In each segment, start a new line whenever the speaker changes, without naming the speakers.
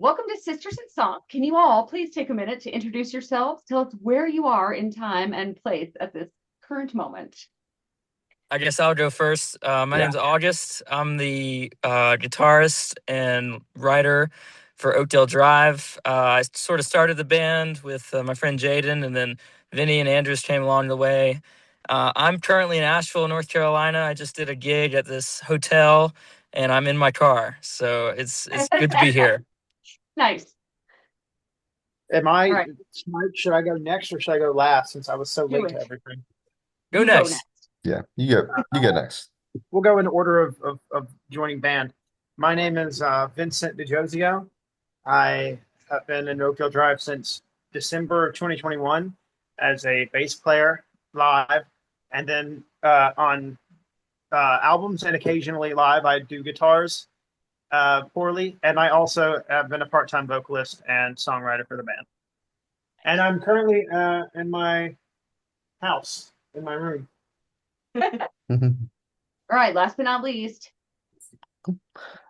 Welcome to Sisters in Song. Can you all please take a minute to introduce yourselves? Tell us where you are in time and place at this current moment.
I guess I'll go first. My
Yeah.
name's August. I'm the guitarist and writer for Oakdale Drive. I sort of started the band with my friend Jaden, and then Vinny and Andrews came along the way. I'm currently in Asheville, North Carolina. I just did a gig at this hotel, and I'm in my car, so it's good to be here.
Nice.
Am
All
I
right,
smart? Should I go next or should I go last since I was so
do
late to
it.
everything?
Go
You go
next.
next.
Yeah, you get next.
We'll go in order of joining band. My name is Vincent DiGiozio. I have been in Oakdale Drive since December of 2021 as a bass player live, and then on albums and occasionally live, I do guitars poorly, and I also have been a part-time vocalist and songwriter for the band. And I'm currently in my house, in my room.
All right, last but not least.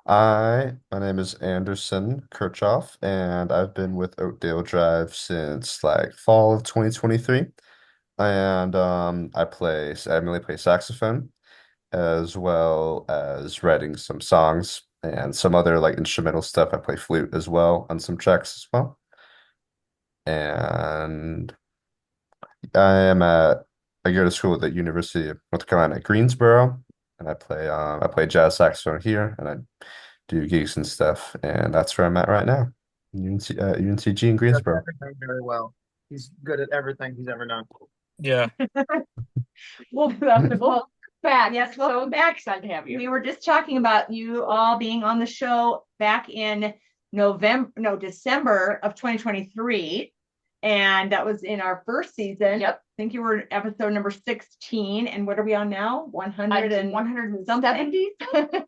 My name is Anderson Kirchhoff, and I've been with Oakdale Drive since like fall of 2023. And I mainly play saxophone as well as writing some songs and some other like instrumental stuff. I play flute as well on some tracks as well. And I go to school at the University of North Carolina at Greensboro, and I play jazz saxophone here, and I do gigs and stuff, and that's where I'm at right now, UNCG in
He does
Greensboro.
everything very well. He's good at everything he's ever done.
Yeah.
Well, back.
Yes,
So
well,
back, excited to have you.
we were just talking about you all being on the show back in December of 2023. And that was in our first season.
Yep.
I think you were episode number 16. And what are we on now? 100 and
170.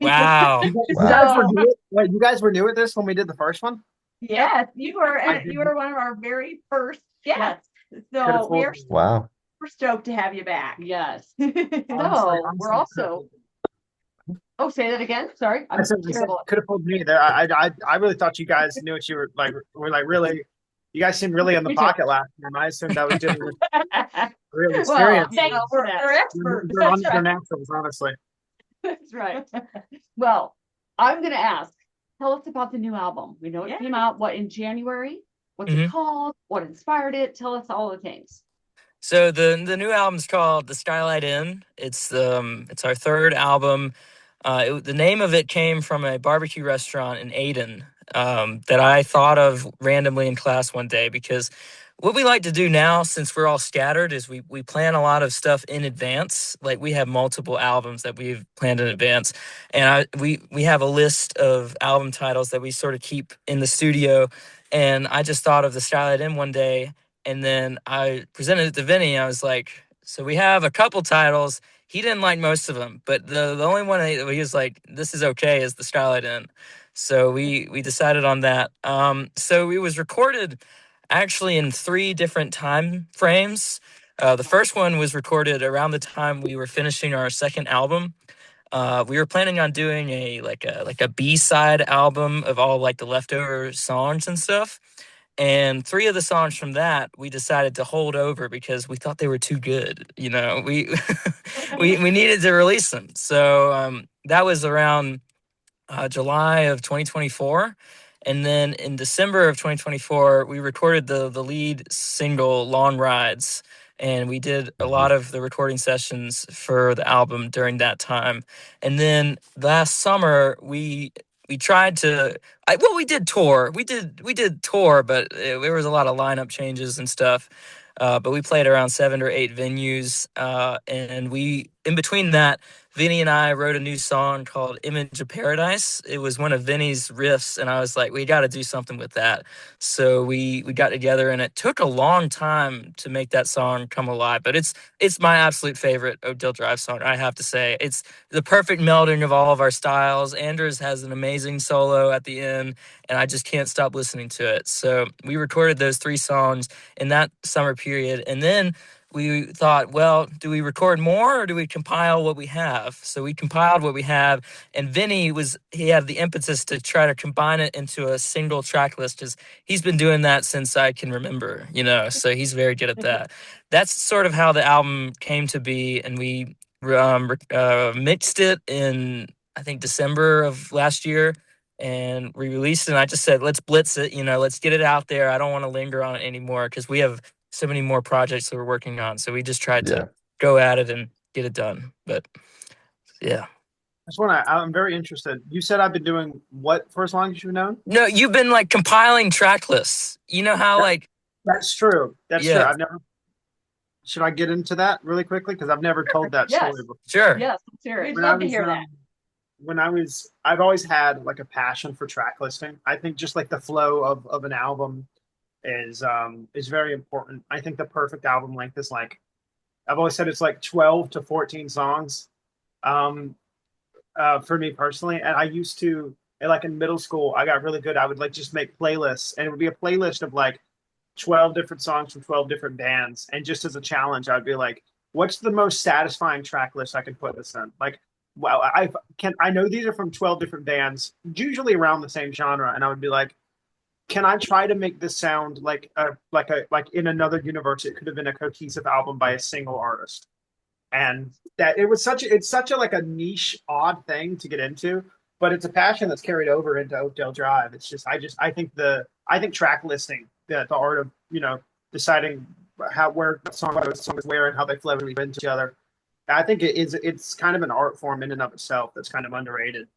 Wow.
You guys were new at this when we did the first one?
Yes, you were
I
you were one of our very first guests.
Could've
So
fooled me.
Wow.
we're stoked to have you back.
Yes.
Honestly,
So we're
honestly,
also. Oh, say that again. Sorry, I'm terrible.
could have pulled me there. I really thought you guys knew what you were like. Were like really. You guys seemed really in the
Me too.
pocket last time. I assumed I was dealing with real
Well,
experience.
thanks for that.
We're experts.
They're naturals, honestly.
That's right. Well, I'm going to ask, tell us about the new album. We know it came out, in January? What's it called? What inspired it? Tell us all the things.
So the new album's called The Skylight Inn. It's our third album. The name of it came from a barbecue restaurant in Aden that I thought of randomly in class one day, because what we like to do now, since we're all scattered, is we plan a lot of stuff in advance. Like, we have multiple albums that we've planned in advance, and we have a list of album titles that we sort of keep in the studio. And I just thought of The Skylight Inn one day, and then I presented it to Vinny. I was like, so we have a couple titles. He didn't like most of them, but the only one that he was like, this is okay, is The Skylight Inn. So we decided on that. So it was recorded actually in 3 different time frames. The first one was recorded around the time we were finishing our second album. We were planning on doing a B-side album of all like the leftover songs and stuff. And 3 of the songs from that we decided to hold over because we thought they were too good. We we needed to release them. So that was around July of 2024. And then in December of 2024, we recorded the lead single, Long Rides. And we did a lot of the recording sessions for the album during that time. And then last summer, we tried to, we did tour. We did tour, but there was a lot of lineup changes and stuff. But we played around 7 or 8 venues. And in between that, Vinny and I wrote a new song called Image of Paradise. It was one of Vinny's riffs, and I was like, we got to do something with that. So we got together, and it took a long time to make that song come alive. But it's my absolute favorite Oakdale Drive song, I have to say. It's the perfect melding of all of our styles. Anders has an amazing solo at the end, and I just can't stop listening to it. So we recorded those 3 songs in that summer period, and then we thought, well, do we record more or do we compile what we have? So we compiled what we have, and he had the impetus to try to combine it into a single track list because he's been doing that since I can remember, so he's very good at that. That's sort of how the album came to be, and we mixed it in, I think, December of last year, and we released it, and I just said, let's blitz it, let's get it out there. I don't want to linger on it anymore because we have so many more projects that we're working on. So we just tried
Yeah.
to go at it and get it done. But yeah.
I'm very interested. You said I've been doing what for as long as you've known?
No, you've been like compiling track lists. You know how
That's true. That's
Yeah.
true. Should I get into that really quickly? Because I've never told that
Yes.
story before.
Sure.
Yes, let's hear it.
We'd love to hear that.
I've always had like a passion for track listing. I think just like the flow of an album is very important. I think the perfect album length is like, I've always said it's like 12 to 14 songs, for me personally. And I used to, like in middle school, I got really good. I would like just make playlists, and it would be a playlist of like 12 different songs from 12 different bands. And just as a challenge, I'd be like, what's the most satisfying track list I can put this in? Like, wow, I know these are from 12 different bands, usually around the same genre. And I would be like, can I try to make this sound like in another universe? It could have been a cohesive album by a single artist. And that it's such a like a niche, odd thing to get into, but it's a passion that's carried over into Oakdale Drive. It's just, I think track listing, the art of, deciding where song is where and how they flow into each other. I think it's kind of an art form in and of itself that's kind of underrated.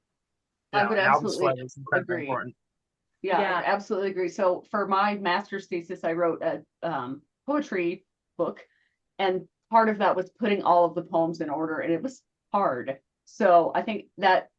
I would
an album's
absolutely
flow is incredibly
agree.
important.
Yeah,
Yeah.
I absolutely agree. So for my master's thesis, I wrote a poetry book, and part of that was putting all of the poems in order, and it was hard. So I think that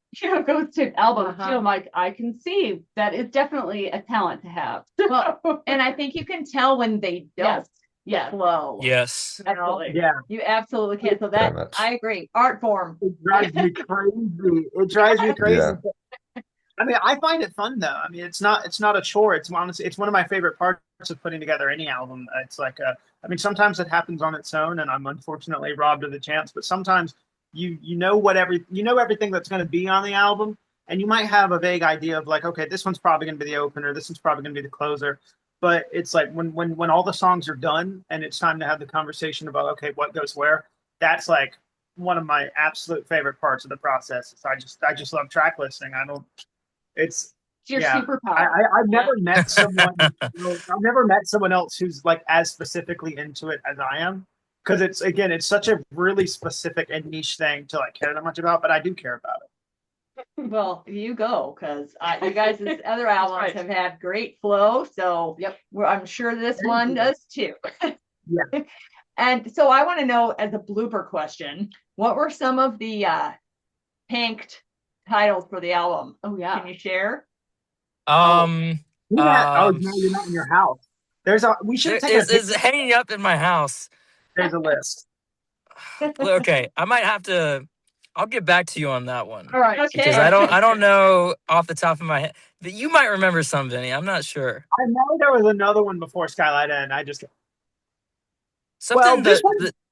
goes to albums. Mike, I can see that is definitely a talent to have.
Well, and I think you can tell when they don't
Yes.
flow.
Yes.
Absolutely.
Yeah,
You absolutely can. So
Very
that
much.
I agree. Art form.
it drives me crazy. It drives me crazy.
Yeah.
I mean, I find it fun though. I mean, it's not a chore. It's honestly, it's one of my favorite parts of putting together any album. It's like I mean, sometimes it happens on its own, and I'm unfortunately robbed of the chance. But sometimes you know everything that's going to be on the album, and you might have a vague idea of like, okay, this one's probably going to be the opener, this one's probably going to be the closer. But it's like when all the songs are done and it's time to have the conversation about, okay, what goes where. That's like one of my absolute favorite parts of the process. I just love track listing. It's
Your
yeah.
superpower.
I've never met someone. I've never met someone else who's like as specifically into it as I am. Because it's such a really specific and niche thing to like care that much about. But I do care about it.
Well, you go, because you guys' other albums
right.
have had great flow. So
Yep.
I'm sure this
Thank
one
you.
does too.
Yeah.
And so I want to know, as a blooper question, what were some of the panked titles for the album?
Oh yeah.
Can you share?
Oh, no, you're not in your house. We should take
It's hanging up in my house.
There's a list.
Okay, I might have to. I'll get back to you on that one.
All right.
Okay.
Because I don't know off the top of my head. But you might remember some, Vinny. I'm not sure.
I know there was another one before Skylight Inn.
Something
this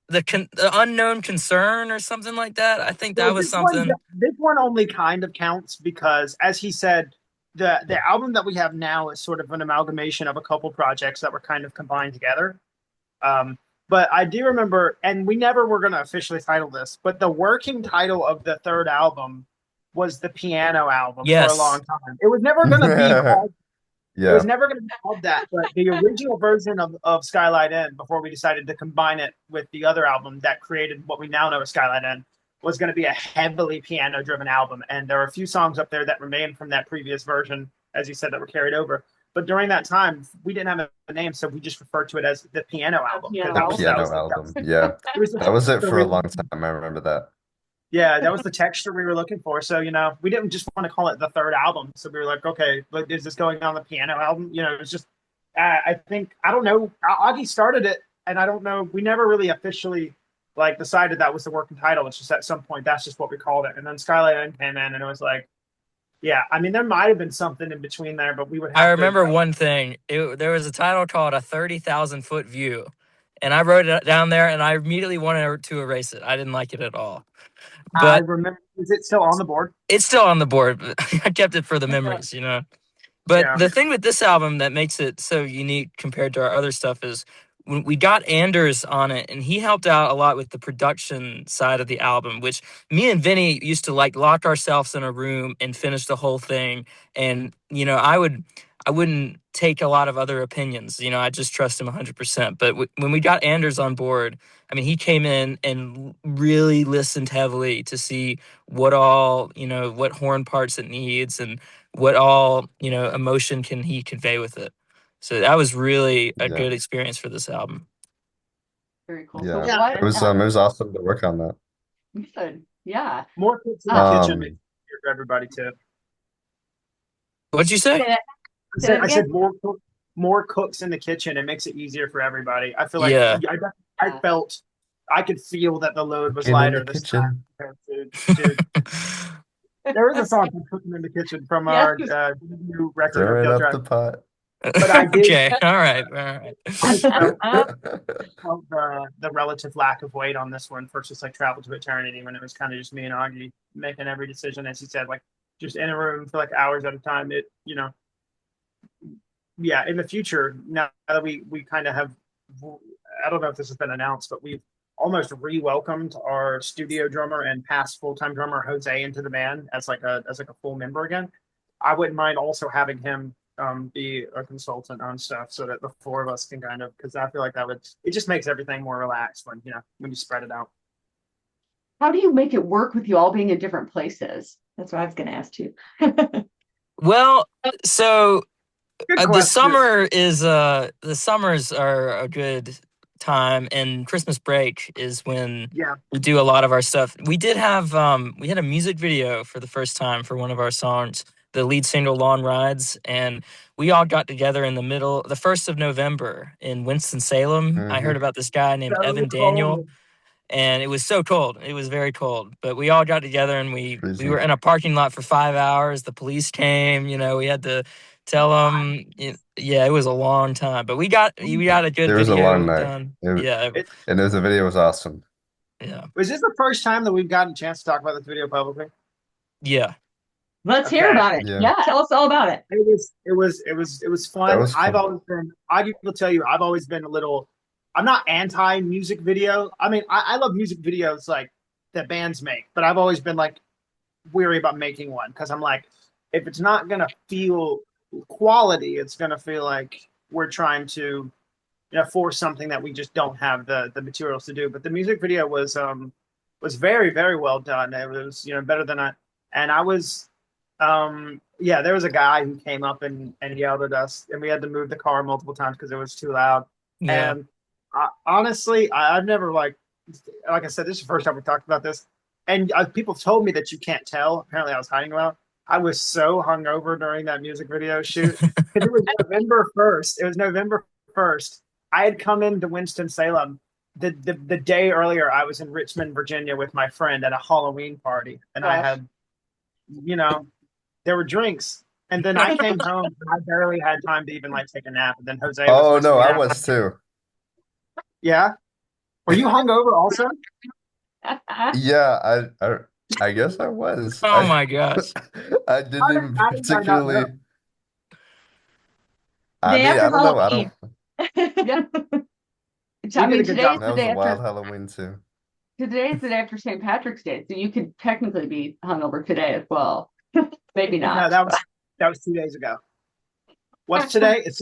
the unknown concern or something like that. I think that was something.
This one only kind of counts because, as he said, the album that we have now is sort of an amalgamation of a couple projects that were kind of combined together. But I do remember, and we never were going to officially title this, but the working title of the third album was the Piano Album for a long time. It was never going to be called.
Yeah.
It was never going to be called that, but the original version of Skylight Inn, before we decided to combine it with the other album that created what we now know as Skylight Inn, was going to be a heavily piano-driven album. And there are a few songs up there that remain from that previous version, as you said, that were carried over. But during that time, we didn't have a name, so we just referred to it as the Piano Album.
Piano
That was
album. Yeah. That was it for a long time. I remember that.
Yeah, that was the texture we were looking for. So, we didn't just want to call it the third album. So we were like, okay, but is this going on the Piano Album? It was just, I don't know. Augie started it, and I don't know. We never really officially decided that was the working title. It's just at some point, that's just what we called it. And then Skylight Inn came in, and it was like, yeah, I mean, there might have been something in between there, but we would have
I remember one thing. There was a title called A 30,000 Foot View. and I wrote it down there, and I immediately wanted to erase it. I didn't like it at all.
I
But
remember. Is it still on the board?
it's still on the board. But I kept it for the memories, But
Yeah.
the thing with this album that makes it so unique compared to our other stuff is when we got Anders on it, and he helped out a lot with the production side of the album, which me and Vinny used to like lock ourselves in a room and finish the whole thing. And, I wouldn't take a lot of other opinions. I just trust him 100%. But when we got Anders on board, I mean, he came in and really listened heavily to see what all, what horn parts it needs and what all emotion can he convey with it. So that was really a
Yeah.
good experience for this album.
Very cool.
Yeah.
So what?
It was awesome to work on that.
Good. Yeah.
More cooks in the kitchen makes it easier for everybody too.
What'd you say?
I said more cooks in the kitchen. It makes it easier for everybody. I feel like
Yeah.
I could feel that the load was
Get in the
lighter this time
kitchen.
compared to there was a song called Cooking in the Kitchen from our new record,
Stir it
Oakdale
up
Drive.
the pot.
But I did.
Okay. All right.
I felt the relative lack of weight on this one versus like Travel to Eternity, when it was kind of just me and Augie making every decision, as he said, like just in a room for like hours at a time. It, yeah, in the future, now that we kind of have, I don't know if this has been announced, but we've almost re-welcomed our studio drummer and past full-time drummer Jose into the band as like a full member again. I wouldn't mind also having him be a consultant on stuff, so that the four of us can kind of, because I feel like it just makes everything more relaxed when you spread it out.
How do you make it work with you all being in different places?
That's what I was going to ask too.
Well, so
Good
the
question.
summers are a good time, and Christmas break is when
Yeah.
we do a lot of our stuff. We did have we had a music video for the first time for one of our songs, the lead single Long Rides, and we all got together in the 1st of November in Winston-Salem. I heard about this guy named
So
Evan Daniel.
cold.
And it was so cold. It was very cold. But we all got together, and we
Freezing.
were in a parking lot for 5 hours. The police came. We had to tell them. Yeah, it was a long time. But we got a good
It was a
video
long night.
done. Yeah,
And the video was awesome.
yeah,
Was this the first time that we've gotten a chance to talk about this video publicly?
yeah.
Let's hear
Okay.
about it.
Yeah.
Yeah, tell us all about it.
It was fun.
That was
I've
fun.
always been. I will tell you, I've always been a little. I'm not anti music video. I mean, I love music videos like that bands make, but I've always been like weary about making one, because I'm like, if it's not gonna feel quality, it's gonna feel like we're trying to force something that we just don't have the materials to do. But the music video was very, very well done. It was better than I was. There was a guy who came up and yelled at us, and we had to move the car multiple times because it was too loud.
Yeah.
And honestly, I've never like I said, this is the first time we talked about this, and people told me that you can't tell. Apparently, I was hiding well. I was so hungover during that music video shoot, because it was November 1st. It was November 1st. I had come into Winston-Salem the day earlier. I was in Richmond, Virginia, with my friend at a Halloween party, and I had, there were drinks, and then I came home and I barely had time to even like take a nap. And then Jose.
Oh no, I was too.
Yeah. Were you hungover also?
Yeah, I guess I was.
Oh my gosh.
I didn't even
How did I not know?
particularly. I
Day
mean, I
after
don't know. I
Halloween.
don't.
I mean,
did a good job.
today's
That
the
was
day
a wild
after.
Halloween too.
Today's the day after St. Patrick's Day, so you could technically be hungover today as well. Maybe
No,
not.
that was 2 days ago. What's today? It's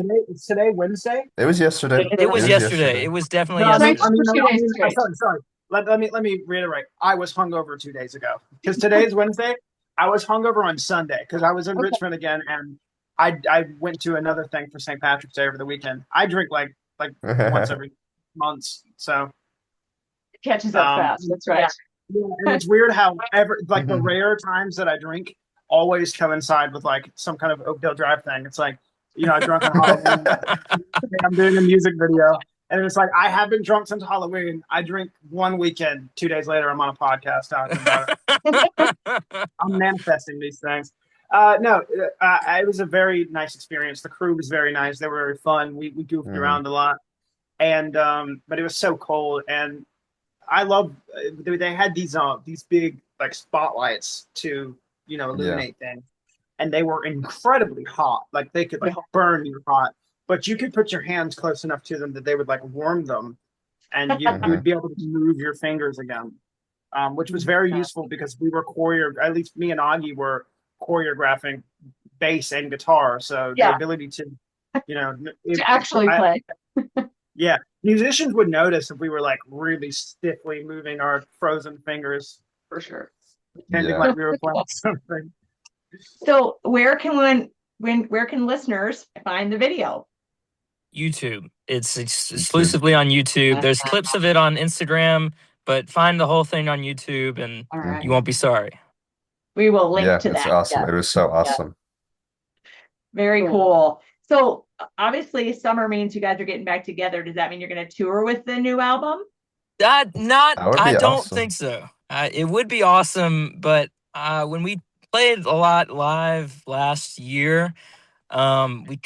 today Wednesday.
It was yesterday.
It was yesterday. It was definitely
No,
yesterday.
sorry. Let me reiterate. I was hungover 2 days ago, because today's Wednesday. I was hungover on Sunday because I was in Richmond again, and I went to another thing for St. Patrick's Day over the weekend. I drink like once every months, so
It catches up fast. That's right.
yeah, and it's weird how the rare times that I drink always coincide with like some kind of Oakdale Drive thing. It's like, I drunk on Halloween. I'm doing a music video, and it's like, I have been drunk since Halloween. I drink one weekend. 2 days later, I'm on a podcast talking about it. I'm manifesting these things. It was a very nice experience. The crew was very nice. They were very fun. We goofed around a lot. and but it was so cold. And I love they had these big like spotlights to
Yeah.
illuminate things, and they were incredibly hot. Like they could like burn you hot, but you could put your hands close enough to them that they would like warm them, and you
Mhm.
would be able to move your fingers again, which was very useful because we were at least me and Augie were choreographing bass and guitar, so the
Yeah.
ability to
To actually play.
yeah, musicians would notice if we were like really stiffly moving our frozen fingers,
For sure.
pretending
Yeah.
like we were playing something.
So where can listeners find the video?
YouTube. It's exclusively on YouTube. There's clips of it on Instagram, but find the whole thing on YouTube and
All right.
you won't be sorry.
We will link
Yeah,
to
it's
that.
awesome.
Yeah.
It was so awesome.
Very
Cool.
cool. So obviously summer means you guys are getting back together. Does that mean you're going to tour with the new album?
That would
I
be
don't
awesome.
think so. It would be awesome, but when we played a lot live last year, we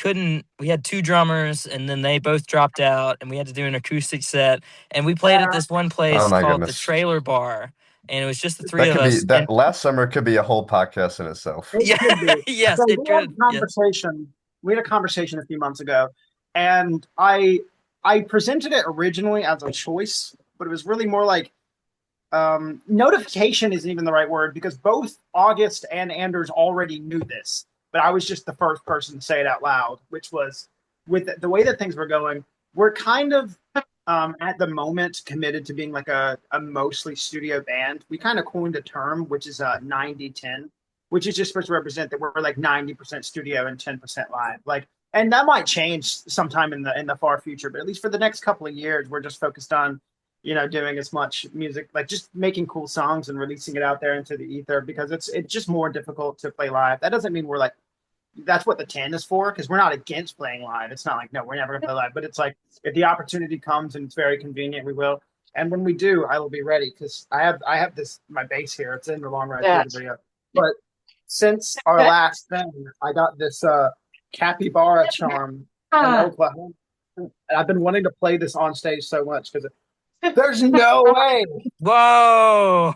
had two drummers and then they both dropped out and we had to do an acoustic set, and we played at this one
Oh
place
my
called the
goodness.
Trailer Bar, and it was just the three
That
of
could be
us.
that last summer could be a whole podcast in itself.
It
Yeah,
could be.
yes,
So
it
we had
could.
a
Yes.
conversation. We had a conversation a few months ago, and I presented it originally as a choice, but it was really more like notification isn't even the right word because both August and Anders already knew this, but I was just the first person to say it out loud, which was with the way that things were going, we're kind of at the moment committed to being like a mostly studio band. We kind of coined a term, which is 90-10, which is just supposed to represent that we're like 90% studio and 10% live. Like, and that might change sometime in the far future, but at least for the next couple of years, we're just focused on doing as much music, like just making cool songs and releasing it out there into the ether, because it's just more difficult to play live. That doesn't mean we're like, that's what the 10 is for, because we're not against playing live. It's not like, no, we're never gonna play live, but it's like if the opportunity comes and it's very convenient, we will. And when we do, I will be ready, because I have this my bass here. It's in the long ride through the video. But since our last thing, I got this capybara charm in Oklahoma. And I've been wanting to play this on stage so much because there's no way.
Whoa.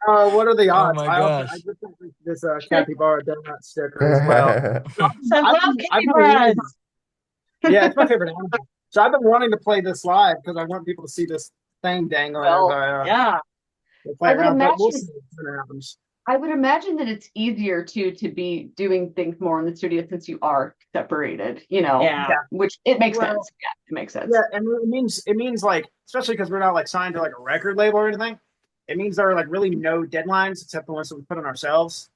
What are the
Oh
odds?
my
I
gosh.
just got this capybara donut sticker as well.
I love capybaras.
Yeah, it's my favorite animal. So I've been wanting to play this live because I want people to see this thing dangling
Well,
as
Yeah.
play
I would
around. But we'll
imagine-
see when it happens.
I would imagine that it's easier to be doing things more in the studio since you are separated,
Yeah.
which it makes
Well,
sense. Yeah, it makes sense.
Yeah, and it means like, especially because we're not like signed to like a record label or anything. It means there are like really no deadlines except the ones that we put on ourselves.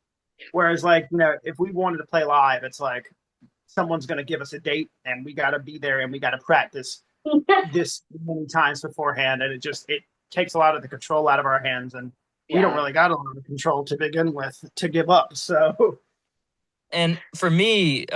Whereas like if we wanted to play live, it's like someone's going to give us a date and we got to be there and we got to practice this many times beforehand, and it takes a lot of the control out of our hands, and we don't really got a lot of control to begin with to give up. So
And for me,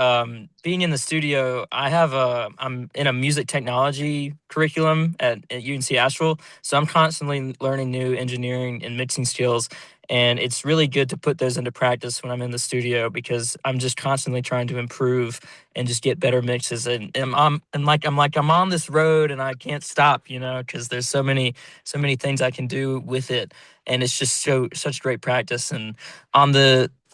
being in the studio, I'm in a music technology curriculum at UNC Asheville. So I'm constantly learning new engineering and mixing skills. And it's really good to put those into practice when I'm in the studio, because I'm just constantly trying to improve and just get better mixes. And I'm on this road and I can't stop, because there's so many things I can do with it. And it's just such great practice. And on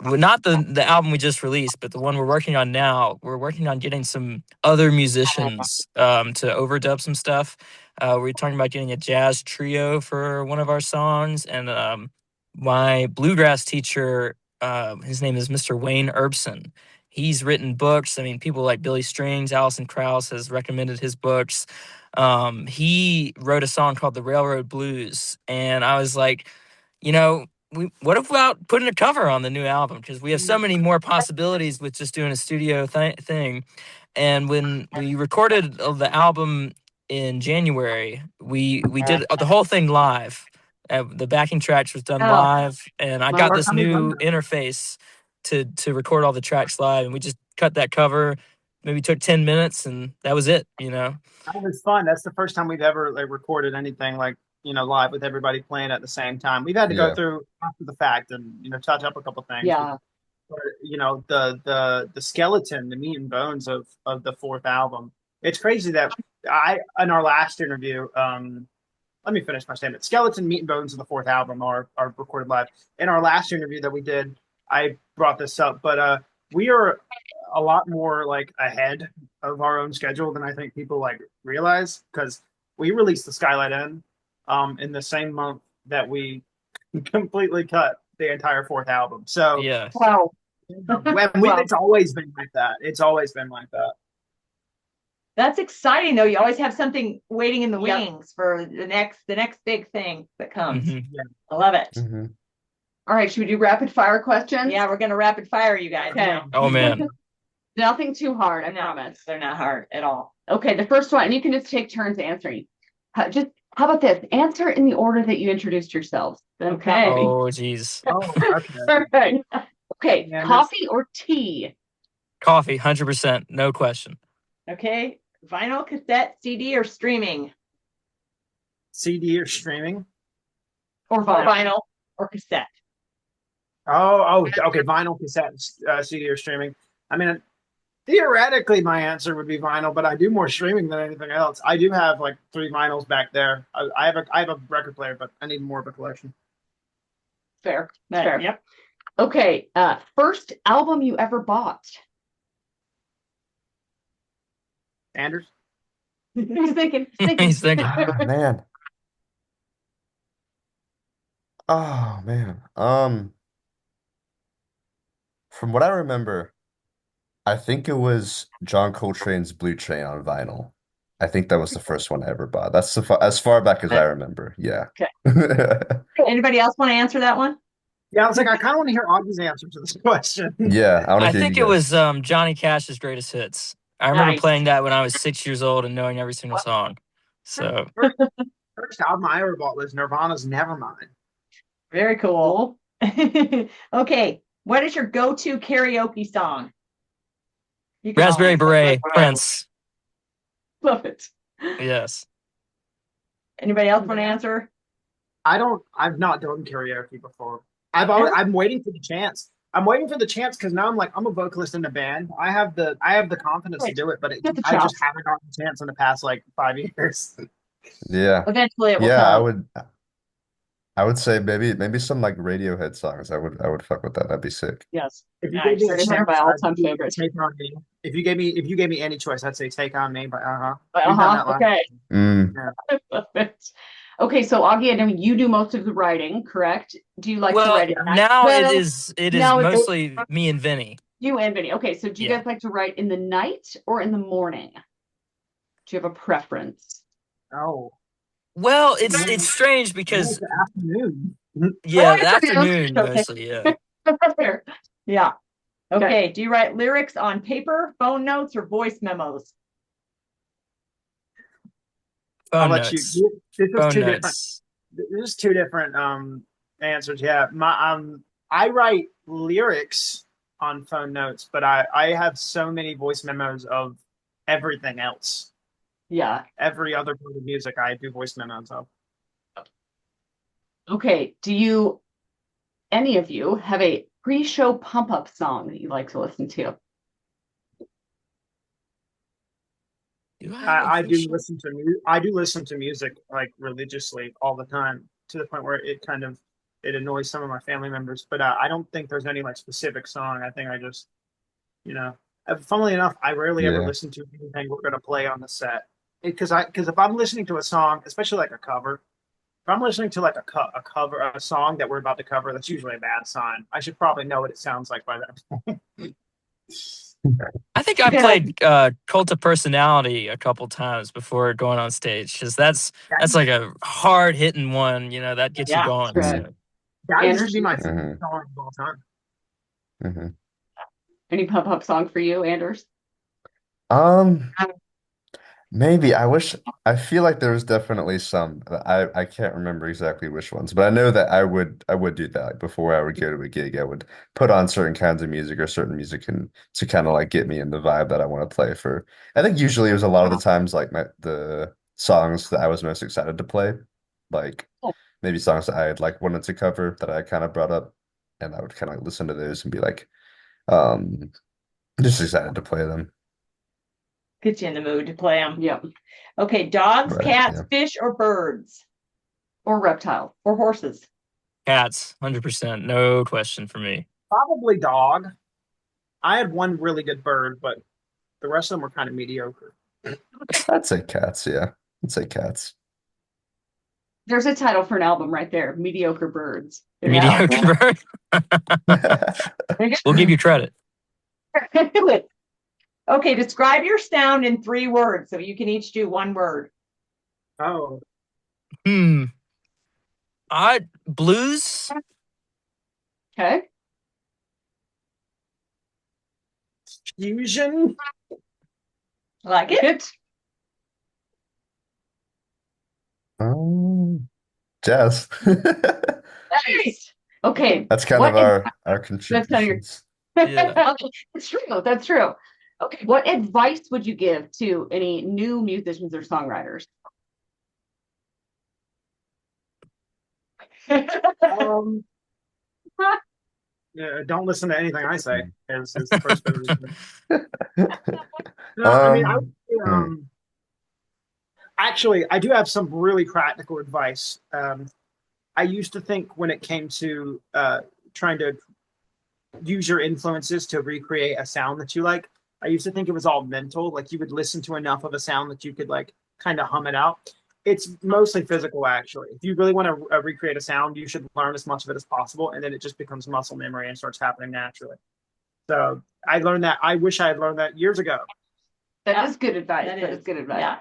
not the album we just released, but the one we're working on now, we're working on getting some other musicians to overdub some stuff. We're talking about getting a jazz trio for one of our songs, and my bluegrass teacher, his name is Mr. Wayne Erbson. He's written books. I mean, people like Billy Strings, Alison Krauss has recommended his books. He wrote a song called The Railroad Blues, and I was like, what about putting a cover on the new album? Because we have so many more possibilities with just doing a studio thing. And when we recorded the album in January, we did the whole thing live. The backing tracks was done live, and I got this new interface to record all the tracks live, and we just cut that cover. Maybe took 10 minutes, and that was it.
That was fun. That's the first time we've ever recorded anything live with everybody playing at the same time. We've had to go through after the fact and touch up a couple things.
Yeah.
But, the skeleton, the meat and bones of the fourth album. It's crazy that in our last interview, let me finish my statement. Skeleton, Meat and Bones of the fourth album are recorded live. In our last interview that we did, I brought this up, but we are a lot more like ahead of our own schedule than I think people like realize, because we released the Skylight Inn in the same month that we completely cut the entire fourth album. So
Yeah.
Wow.
it's always been like that. It's always been like that.
That's exciting though. You always have something waiting in the
Yep.
wings for the next big thing that comes.
Mhm.
I love it.
Mhm.
All right, should we do rapid fire questions?
Yeah, we're gonna rapid fire you guys.
Okay.
now.
Oh man.
Nothing too hard, I
No,
promise.
they're not hard at all.
Okay, the first one, and you can just take turns answering. How about this? Answer in the order that you introduced yourselves.
Okay.
Oh geez.
Oh, okay.
Perfect. Okay,
Yeah,
coffee or tea?
Coffee, 100%, no question.
Okay. Vinyl, cassette, CD, or streaming?
CD or streaming?
Or
Or
vinyl?
vinyl or cassette?
Okay. Vinyl, cassette, CD or streaming. I mean, theoretically, my answer would be vinyl, but I do more streaming than anything else. I do have like 3 vinyls back there. I have a record player, but I need more of a collection.
Fair. Fair.
Yep.
Okay, first album you ever bought?
Anders?
He's thinking.
He's thinking.
Ah, man. Oh man. From what I remember, I think it was John Coltrane's Blue Train on vinyl. I think that was the first one I ever bought. That's as far back as I remember. Yeah.
Anybody else want to answer that one?
Yeah, I was like, I kind of want to hear Augie's answer to this question.
Yeah, I want
I
to hear
think
you
it
guys.
was Johnny Cash's Greatest Hits. I remember
Nice.
playing that when I was 6 years old and knowing every single song. So
First album I ever bought was Nirvana's Nevermind.
Very cool. Okay. What is your go-to karaoke song? You can
Raspberry
all-
Beret, Prince.
Love it.
Yes.
Anybody else want to answer?
I've not done karaoke before. I'm waiting for the chance. I'm waiting for the chance because now I'm a vocalist in a band. I have the confidence to do it, but
Get the
I just
chops.
haven't gotten the chance in the past like 5 years.
Yeah.
Eventually it will
Yeah,
come.
I would say maybe some like Radiohead songs. I would fuck with that. That'd be sick.
Yes.
If you
Nice.
gave me a
They're
chance,
my
I'd
all-time
do
favorites.
Take on Me. If you gave me any choice, I'd say Take on Me by
Okay.
Mm.
Love it. Okay, so Augie, I know you do most of the writing, correct? Do you like to
Well,
write at night?
now
Well,
it is
now it's-
mostly me and Vinny.
You and Vinny. Okay, so do you
Yeah.
guys like to write in the night or in the morning? Do you have a preference?
Oh,
Well, it's strange because
the afternoon.
yeah, the
afternoon.
afternoon
Okay.
mostly, yeah.
Fair.
Yeah.
Okay.
Okay. Do you write lyrics on paper, phone notes, or voice memos?
I'll
Phone
let you.
notes.
This is
Phone
two different.
notes.
There's 2 different answers. Yeah, I write lyrics on phone notes, but I have so many voice memos of everything else.
Yeah.
Every other part of music, I do voice memos of.
Okay. Do any of you have a pre-show pump-up song that you like to listen to?
Do I have a
I do
pre-show?
listen to music like religiously all the time, to the point where it annoys some of my family members. But I don't think there's any like specific song. I think I just, funnily enough, I rarely ever
Yeah.
listen to anything we're gonna play on the set, because if I'm listening to a song, especially like a cover, if I'm listening to like a song that we're about to cover, that's usually a bad sign. I should probably know what it sounds like by that point.
I think I
Yeah.
played Cult of Personality a couple times before going on stage because that's like a hard hitting one, that gets
Yeah,
you going.
right.
So.
That used to be my
Anderson?
favorite song of all time.
Hmm.
Any pump-up song for you, Anders?
Maybe I feel like there was definitely some. I can't remember exactly which ones, but I know that I would do that. Like before I would go to a gig, I would put on certain kinds of music or certain music and to kind of like get me in the vibe that I want to play for. I think usually it was a lot of the times like the songs that I was most excited to play, like
Oh.
maybe songs that I had like wanted to cover that I kind of brought up, and I would kind of listen to those and be like, just excited to play them.
Get you in the mood to play them.
Yep.
Okay, dogs,
Right,
cats,
yeah.
fish, or birds,
Or reptile.
or horses.
Cats, 100%, no question for me.
Probably dog. I had one really good bird, but the rest of them were kind of mediocre.
I'd say cats, yeah. I'd say cats.
There's a title for an album right there. Mediocre Birds.
Mediocre bird. We'll give you credit.
Okay, describe your sound in 3 words. So you can each do 1 word.
Oh,
Blues.
Okay.
fusion.
Like it?
Jazz.
Nice. Okay.
That's kind
what
of our
That's kind of your-
contributions.
Yeah.
Okay, that's true. That's true. Okay. What advice would you give to any new musicians or songwriters?
Um, yeah, don't listen to anything I say. Is the first bit of the No, I mean, I would say,
hmm.
actually, I do have some really practical advice. I used to think when it came to trying to use your influences to recreate a sound that you like, I used to think it was all mental. Like you would listen to enough of a sound that you could like kind of hum it out. It's mostly physical, actually. If you really want to recreate a sound, you should learn as much of it as possible, and then it just becomes muscle memory and starts happening naturally. So I learned that. I wish I had learned that years ago.
That is good advice. That is good advice.
Yeah.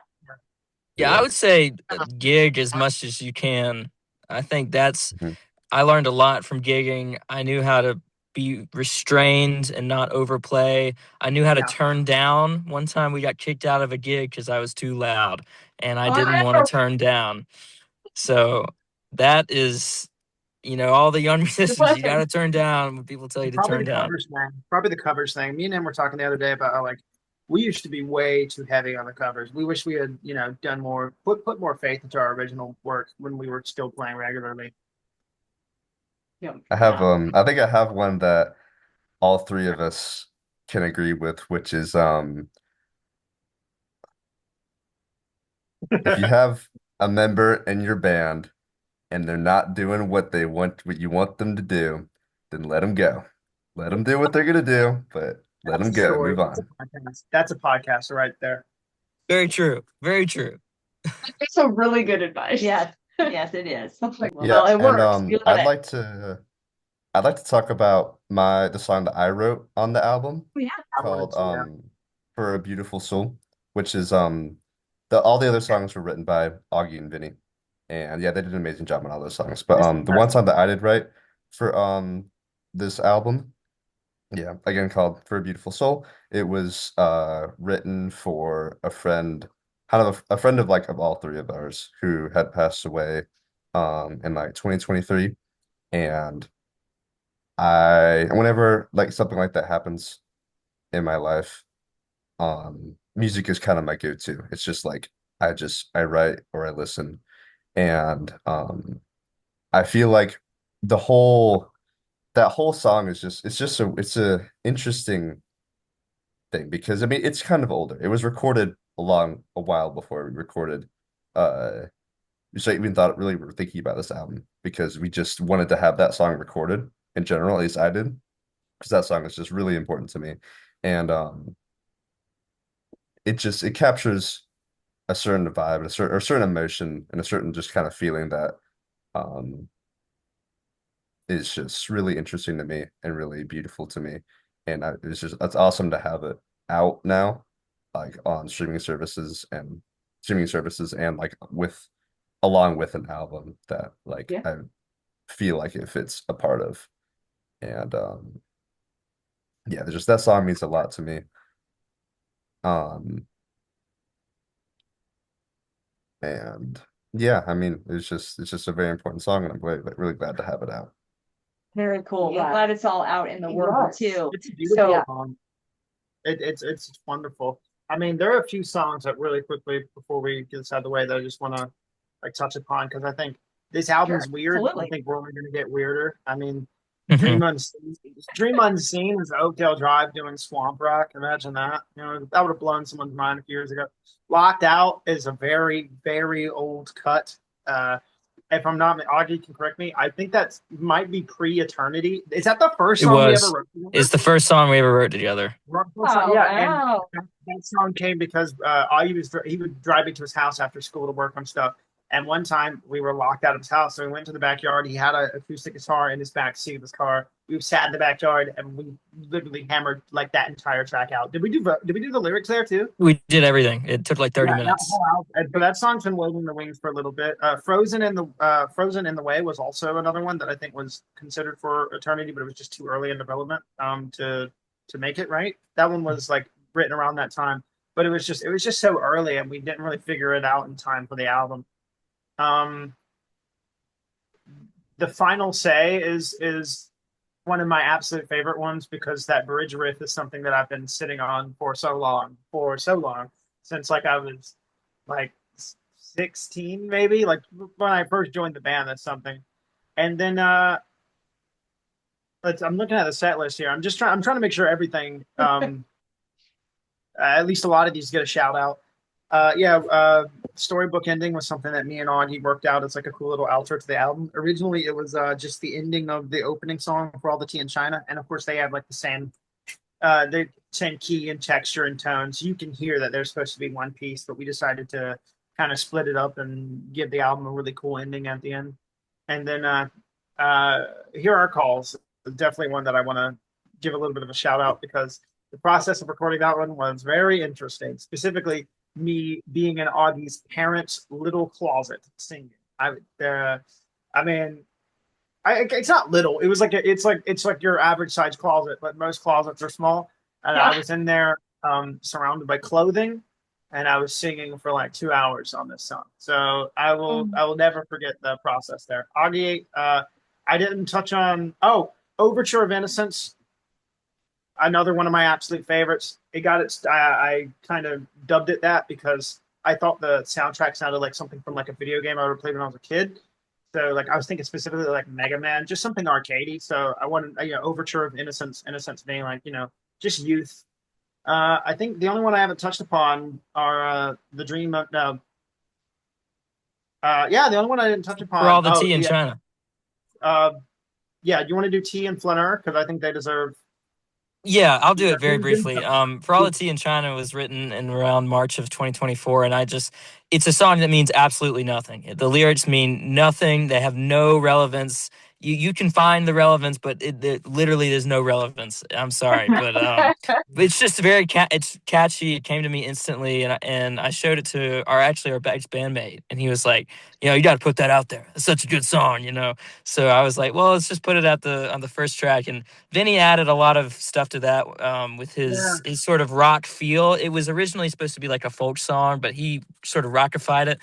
Yeah, I would say gig as much as you can. I think I learned a lot from gigging. I knew how to be restrained and not overplay. I knew how to
Yeah.
turn down. One time we got kicked out of a gig because I was too loud and I didn't
Wow.
want to turn down. So that is, all the young musicians, you got to turn down when people tell you to
Probably
turn
the
down.
covers thing. Probably the covers thing. Me and him were talking the other day about how, like, we used to be way too heavy on the covers. We wish we had, done more, put more faith into our original work when we were still playing regularly.
Yep.
I think I have one that all 3 of us can agree with, which is if you have a member in your band and they're not doing what you want them to do, then let them go. Let them do what they're gonna do, but let them
That's a
go.
story.
Move on.
That's a podcast right there.
Very true. Very true.
It's a really good advice.
Yes. Yes, it is.
Yeah,
Well, it
and
works. You love it.
I'd like to talk about the song that I wrote on the album
Oh, yeah.
called
Yeah.
For a Beautiful Soul, which is all the other songs were written by Augie and Vinny. And yeah, they did an amazing job on all those songs. But the one song that I did write for this album, yeah, again called For a Beautiful Soul, it was written for a friend, kind of a friend of like of all 3 of ours who had passed away in like 2023. And whenever like something like that happens in my life, music is kind of my go-to. It's just like I write or I listen, and I feel like the whole that whole song is it's a interesting thing because I mean it's kind of older. It was recorded a while before we recorded so I even thought really were thinking about this album because we just wanted to have that song recorded in general, at least I did, because that song is just really important to me. And it captures a certain vibe, a certain emotion, and a certain just kind of feeling that um is just really interesting to me and really beautiful to me. And it's awesome to have it out now, like on streaming services and like along with an album that like
Yeah.
I feel like it fits a part of. And yeah, there's just that song means a lot to me. Um and yeah, I mean it's just a very important song and I'm really glad to have it out.
Very cool.
Yeah.
I'm glad it's all out in the world too.
It's a beautiful
So-
song. It's wonderful. I mean, there are a few songs that really quickly before we get this out of the way that I just want to like touch upon because I think this album's weird.
absolutely.
I think we're only going to get weirder. I mean, Dream Unseen. Dream Unseen is Oakdale Drive doing swamp rock. Imagine that. You know, that would have blown someone's mind a few years ago. Locked Out is a very, very old cut. If I'm not, Augie can correct me. I think that might be pre-Eternity. Is that the first
It
song we
was.
ever wrote together?
It's the first song we ever wrote together.
Oh,
Yeah, and
wow.
that song came because he would drive me to his house after school to work on stuff. And one time we were locked out of his house, so we went to the backyard. He had an acoustic guitar in his back seat of his car. We sat in the backyard and we literally hammered like that entire track out. Did we do the lyrics there too?
We did everything. It took like 30
Yeah,
minutes.
but that song's been waiting in the wings for a little bit. Frozen in the Way was also another one that I think was considered for Eternity, but it was just too early in development to make it right. That one was like written around that time, but it was just so early and we didn't really figure it out in time for the album. The Final Say is one of my absolute favorite ones because that bridge riff is something that I've been sitting on for so long since like I was like 16 maybe, like when I first joined the band. That's something. And then I'm looking at the set list here. I'm trying to make sure everything at least a lot of these get a shout out. Storybook Ending was something that me and Augie worked out as like a cool little outro to the album. Originally, it was just the ending of the opening song for All the Tea in China, and of course, they have like the same key and texture and tone, so you can hear that they're supposed to be one piece. But we decided to kind of split it up and give the album a really cool ending at the end. And then Here Are Calls is definitely one that I want to give a little bit of a shout out because the process of recording that one was very interesting. Specifically, me being in Augie's parents' little closet singing. It's not little. It was like it's like your average size closet, but most closets are small. And I was in there, surrounded by clothing, and I was singing for like 2 hours on this song. So I will never forget the process there. Augie, I didn't touch on Overture of Innocence. Another one of my absolute favorites. It got its. I kind of dubbed it that because I thought the soundtrack sounded like something from like a video game I would have played when I was a kid. So like I was thinking specifically like Mega Man, just something arcadey. So I wanted Overture of Innocence being like just youth. I think the only one I haven't touched upon are the Dream of no. The only one I didn't touch upon
For All the Tea in China.
You want to do Tea and Flaneur because I think they deserve.
Yeah, I'll do it very briefly. For All the Tea in China was written in around March of 2024, and it's a song that means absolutely nothing. The lyrics mean nothing. They have no relevance. You can find the relevance, but literally there's no relevance. I'm sorry, but it's just very it's catchy. It came to me instantly, and I showed it to our bandmate, and he was like, you got to put that out there. It's such a good song, So I was like, well, let's just put it on the first track. And Vinny added a lot of stuff to that with his sort of rock feel. It was originally supposed to be like a folk song, but he sort of rockified it.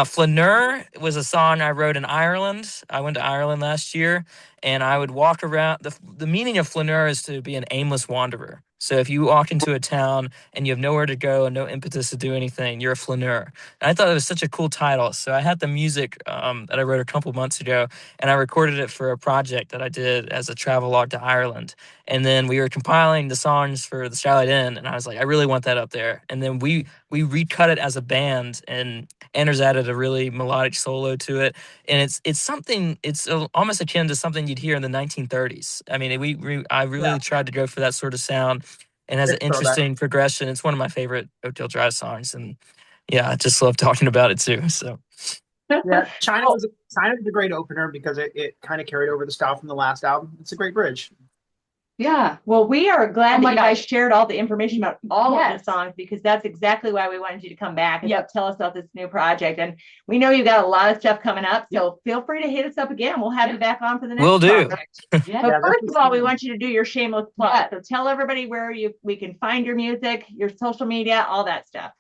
Flaneur was a song I wrote in Ireland. I went to Ireland last year, and I would walk around. The meaning of flaneur is to be an aimless wanderer. So if you walk into a town and you have nowhere to go and no impetus to do anything, you're a flaneur. And I thought it was such a cool title. So I had the music that I wrote a couple months ago, and I recorded it for a project that I did as a travelogue to Ireland. And then we were compiling the songs for the Skylight Inn, and I was like, I really want that up there. And then we recut it as a band, and Anders added a really melodic solo to it. And it's something, it's almost akin to something you'd hear in the 1930s. I mean, I really tried to go for that sort of sound, and has an interesting progression. It's one of my favorite Oakdale Drive songs, and I just love talking about it too. So
China was a great opener because it kind of carried over the style from the last album. It's a great bridge.
Yeah. Well, we are glad that you guys
gosh.
shared all the information about all of
Yes.
the songs because that's exactly why we wanted you to come back and
Yep.
tell us about this new project. And we know you got a lot of stuff coming up, so feel free to hit us up again. We'll have you back on for the next
Will do.
project.
Yeah.
But
Yeah,
first
that's
of all, we
fun.
want you to do your shameless plug. So tell everybody where we can find your music, your social media, all that stuff.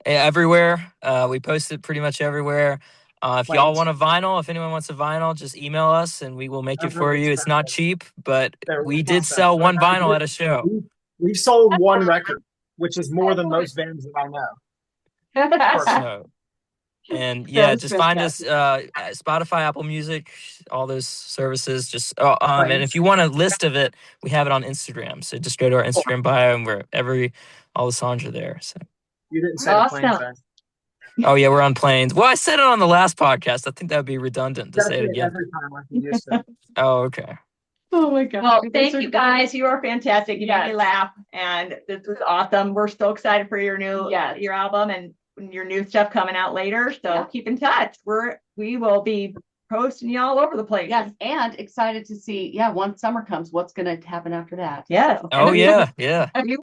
Everywhere. We post it pretty much everywhere. If y'all
Planes.
want a vinyl, if anyone wants a vinyl, just email us and we will make it for you. It's not cheap, but we did sell one vinyl at a show.
We've sold one record, which is more than most bands that I know.
So And yeah,
That is
just find us
fantastic.
at Spotify, Apple Music, all those services. Just and
Planes.
if you want a list of it, we have it on Instagram. So just go to our Instagram bio, and all the songs are there. So
You didn't say the planes
Awesome.
then.
oh yeah, we're on planes. Well, I said it on the last podcast. I think that would be redundant to
That's
say it
it
again.
every time like you just said.
Oh, okay.
Oh my God.
Well,
Those
thank
are
you guys. You are fantastic. You made me
Yes.
laugh, and this was awesome. We're so excited for your new
Yes.
your album and your new stuff coming out later. So
Yeah.
keep in touch. We will be posting you all over the place.
Yes, and excited to see, once summer comes, what's gonna happen after that.
Yes.
Oh yeah, yeah.
You